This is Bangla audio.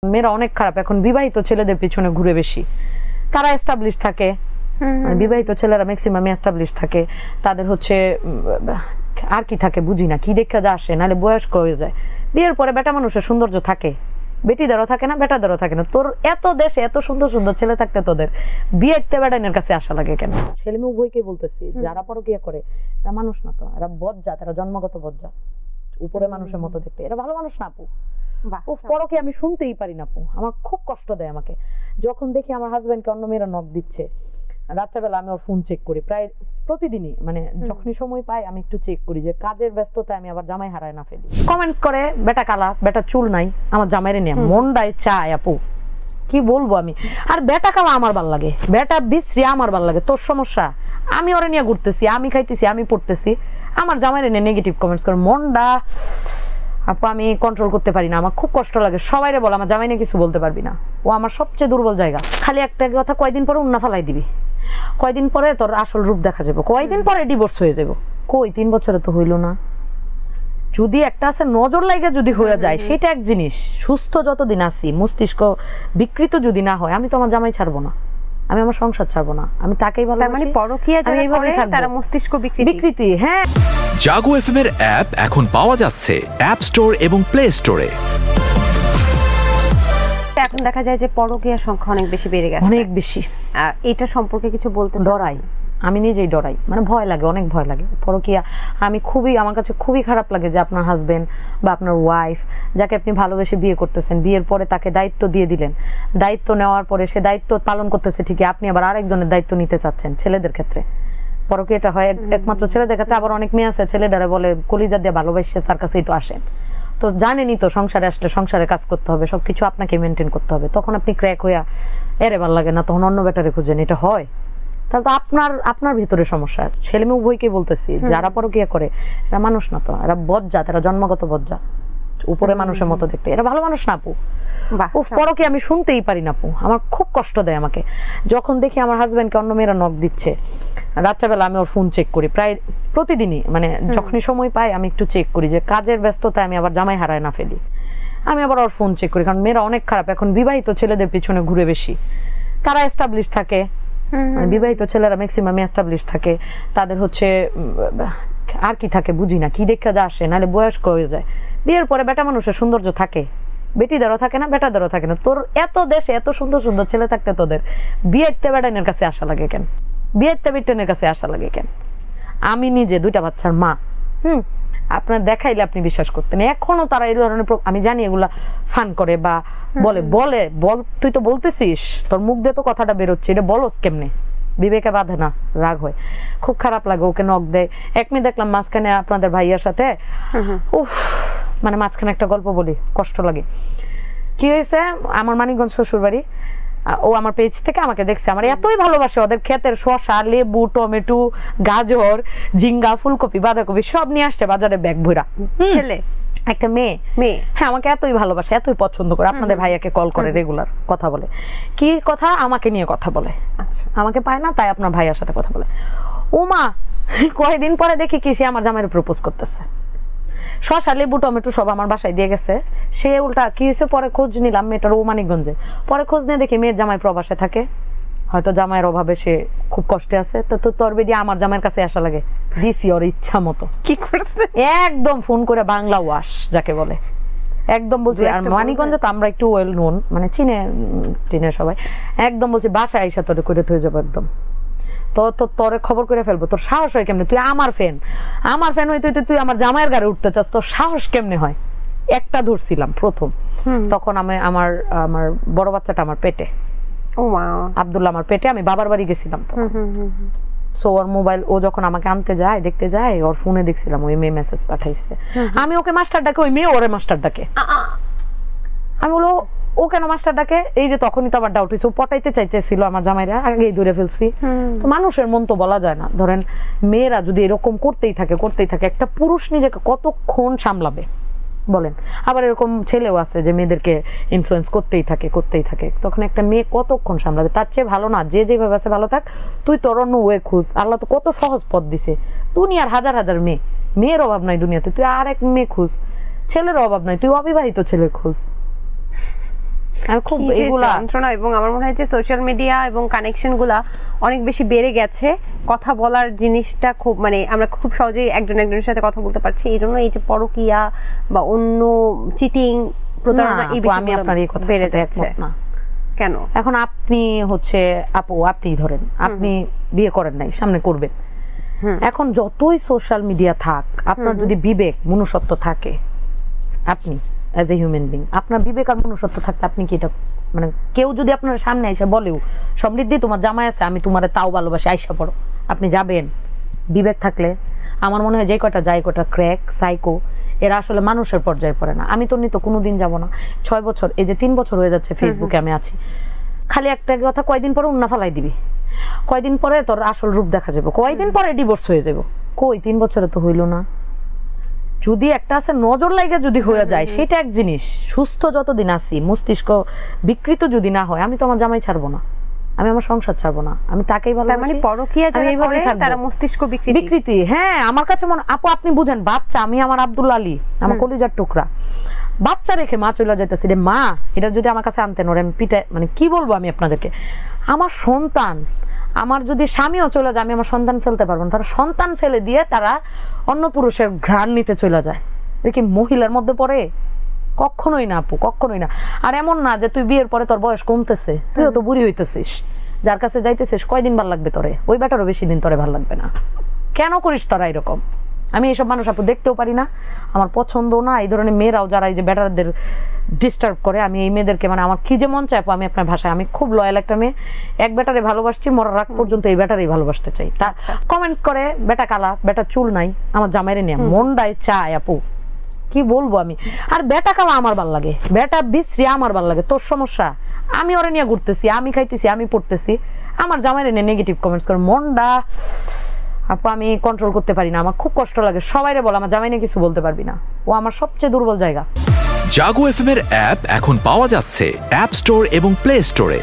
মেয়েরা অনেক খারাপ এখন বিবাহিত ছেলেদের পিছনে ঘুরে বেশি। তারা এস্টাবলিশ থাকে, বিবাহিত ছেলেরা ম্যাক্সিমাম এস্টাবলিশ থাকে, তাদের হচ্ছে আর কি থাকে বুঝি না, কি দেখা যা আসে, নাহলে বয়স্ক হয়ে যায়। বিয়ের পরে বেটা মানুষের সৌন্দর্য থাকে, বেটিদেরও থাকে না, বেটাদেরও থাকে না। তোর এত দেশে এত সুন্দর সুন্দর ছেলে থাকতে তোদের বিয়েতে বেটানের কাছে আসা লাগে কেন? ছেলে মেয়ে উভয়কে বলতেছি, যারা পরকিয়া করে এরা মানুষ না, তো এরা বজ্জাত, এরা জন্মগত বজ্জাত, উপরে মানুষের মতো দেখতে। এরা ভালো মানুষ না আপু। পরকিয়া আমি শুনতেই পারি না আপু, আমার খুব কষ্ট দেয় আমাকে যখন দেখি আমার হাজবেন্ডকে অন্য মেয়েরা নক দিচ্ছে। রাত্রেবেলা আমি ওর ফোন চেক করি প্রায় প্রতিদিনই, মানে যখনই সময় পাই আমি একটু চেক করি যে কাজের ব্যস্ততায় আমি আবার জামাই হারায় না ফেলি। কমেন্টস করে বেটা কালা, বেটা চুল নাই, আমার জামাইরে নিয়ে মনটাই চায় আপু, কি বলবো আমি। আর বেটা কালা আমার ভাল লাগে, বেটা বিশ্রী আমার ভাল লাগে। তোর সমস্যা? আমি ওরে নিয়ে ঘুরতেছি, আমি খাইতেছি, আমি পড়তেছি, আমার জামাইরে নিয়ে নেগেটিভ কমেন্টস করে মনটা আপু আমি কন্ট্রোল করতে পারি না, আমার খুব কষ্ট লাগে। সবাইরে বল আমার জামাই নিয়ে কিছু বলতে পারবি না, ও আমার সবচেয়ে দুর্বল জায়গা। খালি একটা কথা, কয়দিন পরে উন্না ফালাই দিবি, কয়দিন পরে তোর আসল রূপ দেখা যাবে, কয়দিন পরে ডিভোর্স হয়ে যাবো। কই 3 বছরে তো হইল না। যদি একটা আছে নজর লাগে যদি হয়ে যায় সেটা এক জিনিস, সুস্থ যতদিন আছি, মস্তিষ্ক বিকৃত যদি না হয়, আমি তো আমার জামাই ছাড়বো না, আমি আমার সংসার ছাড়বো না, আমি তাকেই ভালোবাসি। তার মানে পরকীয়া যারা করে তারা মস্তিষ্ক বিকৃতি। হ্যাঁ, জাগো এফএম এর অ্যাপ এখন পাওয়া যাচ্ছে অ্যাপ স্টোর এবং প্লে স্টোরে। এখন দেখা যায় যে পরকীয়ার সংখ্যা অনেক বেশি বেড়ে গেছে, অনেক বেশি। এটা সম্পর্কে কিছু বলতে ডরাই, আমি নিজেই ডরাই, মানে ভয় লাগে, অনেক ভয় লাগে পরকীয়া। আমি খুবই, আমার কাছে খুবই খারাপ লাগে যে আপনার হাজবেন্ড বা আপনার ওয়াইফ যাকে আপনি ভালোবেসে বিয়ে করতেছেন, বিয়ের পরে তাকে দায়িত্ব দিয়ে দিলেন, দায়িত্ব নেওয়ার পরে সে দায়িত্ব পালন করতেছে ঠিকই, আপনি আবার আরেকজনের দায়িত্ব নিতে চাচ্ছেন। ছেলেদের ক্ষেত্রে পরকীয়াটা হয় একমাত্র ছেলেদের ক্ষেত্রে, আবার অনেক মেয়ে আছে ছেলেটারে বলে কলিজা দিয়ে ভালোবাসে তার কাছেই তো আসেন। তো জানেনই তো সংসারে আসলে সংসারে কাজ করতে হবে, সবকিছু আপনাকে মেনটেন করতে হবে, তখন আপনি ক্র্যাক হইয়া এরে ভাল লাগে না, তখন অন্য ব্যাটারে খুঁজেন, এটা হয়। তাহলে তো আপনার ভিতরে সমস্যা। ছেলে মেয়ে উভয়কে বলতেছি, যারা পরকীয়া করে এরা মানুষ না, তো এরা বজ্জাত, এরা জন্মগত বজ্জাত, উপরে মানুষের মতো দেখতে। এরা ভালো মানুষ না আপু। পরকীয়া আমি শুনতেই পারি না আপু, আমার খুব কষ্ট দেয় আমাকে যখন দেখি আমার হাজবেন্ডকে অন্য মেয়েরা নক দিচ্ছে। রাত্রেবেলা আমি ওর ফোন চেক করি প্রায় প্রতিদিনই, মানে যখনই সময় পাই আমি একটু চেক করি যে কাজের ব্যস্ততায় আমি আবার জামাই হারায় না ফেলি। আমি আবার ওর ফোন চেক করি, কারণ মেয়েরা অনেক খারাপ এখন বিবাহিত ছেলেদের পিছনে ঘুরে বেশি। তারা এস্টাবলিশ থাকে, বিবাহিত ছেলেরা ম্যাক্সিমাম এস্টাবলিশ থাকে, তাদের হচ্ছে আর কি থাকে বুঝি না, কি দেখা যা আসে, নাহলে বয়স্ক হয়ে যায়। বিয়ের পরে বেটা মানুষের সৌন্দর্য থাকে, বেটিদেরও থাকে না, বেটাদেরও থাকে না। তোর এত দেশে এত সুন্দর সুন্দর ছেলে থাকতে তোদের বিয়েতে বেটানের কাছে আসা লাগে কেন? বিয়েতে বেটানের কাছে আসা লাগে কেন? আমি নিজে 2টা বাচ্চার মা, আপনার দেখাইলে আপনি বিশ্বাস করতেন। এখনো তারা এই ধরনের, আমি জানি এগুলা ফান করে বা বলে বল, তুই তো বলতেছিস, তোর মুখ দিয়ে তো কথাটা বেরোচ্ছে, এটা বলস কেমনে? বিবেকে বাঁধে না, রাগ হয়, খুব খারাপ লাগে। ওকে নক দেয়। এক মেয়ে দেখলাম মাঝখানে আপনাদের ভাইয়ার সাথে, উফ, মানে মাঝখানে একটা গল্প বলি, কষ্ট লাগে। কি হয়েছে, আমার মানিকগঞ্জ শ্বশুর বাড়ি, ও আমার পেজ থেকে আমাকে দেখছে, আমার এতই ভালোবাসে, ওদের ক্ষেতের শসা, লেবু, টমেটো, গাজর, ঝিঙ্গা, ফুলকপি, বাঁধাকপি সব নিয়ে আসছে বাজারে ব্যাগ ভরা। ছেলে একটা মেয়ে, হ্যাঁ আমাকে এতই ভালোবাসে, এতই পছন্দ করে, আপনাদের ভাইয়াকে কল করে রেগুলার, কথা বলে। কি কথা? আমাকে নিয়ে কথা বলে। আমাকে পায় না, তাই আপনার ভাইয়ার সাথে কথা বলে। ওমা, কয়েকদিন পরে দেখি কি সে আমার জামাইয়ের প্রপোজ করতেছে। শসা, লেবু, টমেটো সব আমার বাসায় দিয়ে গেছে। সে উল্টা কি হয়েছে, পরে খোঁজ নিলাম মেয়েটার, ও মানিকগঞ্জে। পরে খোঁজ নিয়ে দেখি মেয়ের জামাই প্রবাসে থাকে, হয়তো জামাইয়ের অভাবে সে খুব কষ্টে আছে। তো তোর বেডি আমার জামাইয়ের কাছে আসা লাগে, দিছি ওর ইচ্ছা মতো। কি করছে? একদম ফোন করে বাংলা ওয়াশ যাকে বলে, একদম বলছি। আর মানিকগঞ্জে তো আমরা একটু ওয়েল নোন, মানে চিনে সবাই। একদম বলছি বাসায় আইসা তোরে করে থয়ে যাবো একদম, তো তোরে খবর করে ফেলবো। তোর সাহস হয় কেমনে? তুই আমার ফ্যান হইতে হইতে তুই আমার জামাইয়ের গাড়ি উঠতে চাস, তোর সাহস কেমনে হয়? একটা ধরছিলাম প্রথম, তখন আমার বড় বাচ্চাটা আমার পেটে, আব্দুল্লাহ আমার পেটে, আমি বাবার বাড়ি গেছিলাম তখন। সো ওর মোবাইল, ও যখন আমাকে আনতে যায়, দেখতে যায়, ওর ফোনে দেখছিলাম ওই মেয়ে মেসেজ পাঠাইছে। আমি ওকে মাস্টার ডাকে, ওই মেয়ে ওরে মাস্টার ডাকে। আমি বলো ও কেন মাস্টার ডাকে? এই যে তখনই তো আবার ডাউট হয়েছে, ও পটাইতে চাইতেছিল আমার জামাইরা, আগেই ধরে ফেলছি। তো মানুষের মন তো বলা যায় না। ধরেন মেয়েরা যদি এরকম করতেই থাকে, একটা পুরুষ নিজেকে কতক্ষণ সামলাবে বলেন? আবার এরকম ছেলেও আছে যে মেয়েদেরকে ইনফ্লুয়েন্স করতেই থাকে, তখন একটা মেয়ে কতক্ষণ সামলাবে? তার চেয়ে ভালো না, যে যেভাবে আছে ভালো থাক, তুই তোর অন্য ওয়ে খুঁজ। আল্লাহ তো কত সহজ পথ দিছে, দুনিয়ার হাজার হাজার মেয়ের অভাব নাই দুনিয়াতে, তুই আর এক মেয়ে খুঁজ। ছেলের অভাব নাই, তুই অবিবাহিত ছেলে খুঁজ। আমি খুব কি যে এগুলা যন্ত্রণা, এবং আমার মনে হয় যে সোশ্যাল মিডিয়া এবং কানেকশন গুলা অনেক বেশি বেড়ে গেছে। কথা বলার জিনিসটা খুব মানে আমরা খুব সহজেই একজনের সাথে কথা বলতে পারছি, এই জন্য এই যে পরকীয়া বা অন্য চিটিং, প্রতারণা, এই আমি আপনার এই কথা বেড়ে যাচ্ছে না। কেন? এখন আপনি হচ্ছে আপু, আপনি ধরেন আপনি বিয়ে করেন নাই, সামনে করবেন। এখন যতই সোশ্যাল মিডিয়া থাক, আপনার যদি বিবেক মনুষ্যত্ব থাকে, আপনি অ্যাজ এ হিউম্যান বিং আপনার বিবেক আর মনুষ্যত্ব থাকতে আপনি কি এটা মানে কেউ যদি আপনার সামনে এসে বলেও সমৃদ্ধি তোমার জামাই আছে, আমি তোমার তাও ভালোবাসি, আইসা পড়ো, আপনি যাবেন? বিবেক থাকলে আমার মনে হয় যে কটা যায়, কটা ক্র্যাক সাইকো, এরা আসলে মানুষের পর্যায়ে পড়ে না। আমি তো কোনোদিন যাব না। 6 বছর, এই যে 3 বছর হয়ে যাচ্ছে ফেসবুকে আমি আছি, খালি একটা কথা, কয়দিন পরে উন্না ফালাই দিবি, কয়দিন পরে তোর আসল রূপ দেখা যাবে, কয়দিন পরে ডিভোর্স হয়ে যাবে। কই 3 বছরে তো হইল না। যদি একটা আছে নজর লাগে যদি হয়ে যায় সেটা এক জিনিস, সুস্থ যতদিন আছি, মস্তিষ্ক বিকৃত যদি না হয়, আমি তো আমার জামাই ছাড়বো না, আমি আমার সংসার ছাড়বো না, আমি তাকেই ভালোবাসি। মানে পরকীয়া যারা করে তারা মস্তিষ্ক বিকৃতি। হ্যাঁ, আমার কাছে মনে, আপু আপনি বুঝেন, বাচ্চা, আমি আমার আব্দুল আলী, আমার কলিজার টুকরা বাচ্চা রেখে মা চলে যাইতেছি রে, মা এটা যদি আমার কাছে আনতেন ওরে আমি পিঠে, মানে কি বলবো আমি আপনাদেরকে, আমার সন্তান, আমার যদি স্বামীও চলে যায় আমি আমার সন্তান ফেলতে পারবো না, তারা সন্তান ফেলে দিয়ে তারা অন্য পুরুষের ঘ্রাণ নিতে চলে যায়। এটা কি মহিলার মধ্যে পড়ে? কখনোই না আপু, কখনোই না। আর এমন না যে তুই বিয়ের পরে তোর বয়স কমতেছে, তুইও তো বুড়ি হইতেছিস, যার কাছে যাইতেছিস কয়দিন ভাল লাগবে তোরে, ওই বেটারও বেশি দিন তোরে ভাল লাগবে না। কেন করিস তোরা এরকম? আমি এইসব মানুষ আপু দেখতেও পারি না, আমার পছন্দও না। এই ধরনের মেয়েরাও যারা এই যে বেটারদের ডিস্টার্ব করে, আমি এই মেয়েদেরকে মানে আমার কি যে মন চায় আপু, আমি আপনার ভাষায়, আমি খুব লয়াল একটা মেয়ে, এক বেটারে ভালোবাসছি, মরার রাগ পর্যন্ত এই বেটারেই ভালোবাসতে চাই। তা কমেন্টস করে বেটা কালা, বেটা চুল নাই, আমার জামাইরে নিয়ে মনটাই চায় আপু, কি বলবো আমি। আর বেটা কালা আমার ভাল লাগে, বেটা বিশ্রী আমার ভাল লাগে। তোর সমস্যা? আমি ওরে নিয়ে ঘুরতেছি, আমি খাইতেছি, আমি পড়তেছি, আমার জামাইরে নিয়ে নেগেটিভ কমেন্টস করে, মনটা আপু আমি কন্ট্রোল করতে পারি না, আমার খুব কষ্ট লাগে। সবাইরে বল আমার জামাই নিয়ে কিছু বলতে পারবি না, ও আমার সবচেয়ে দুর্বল জায়গা। জাগো এফএম এর অ্যাপ এখন পাওয়া যাচ্ছে অ্যাপ স্টোর এবং প্লে স্টোরে।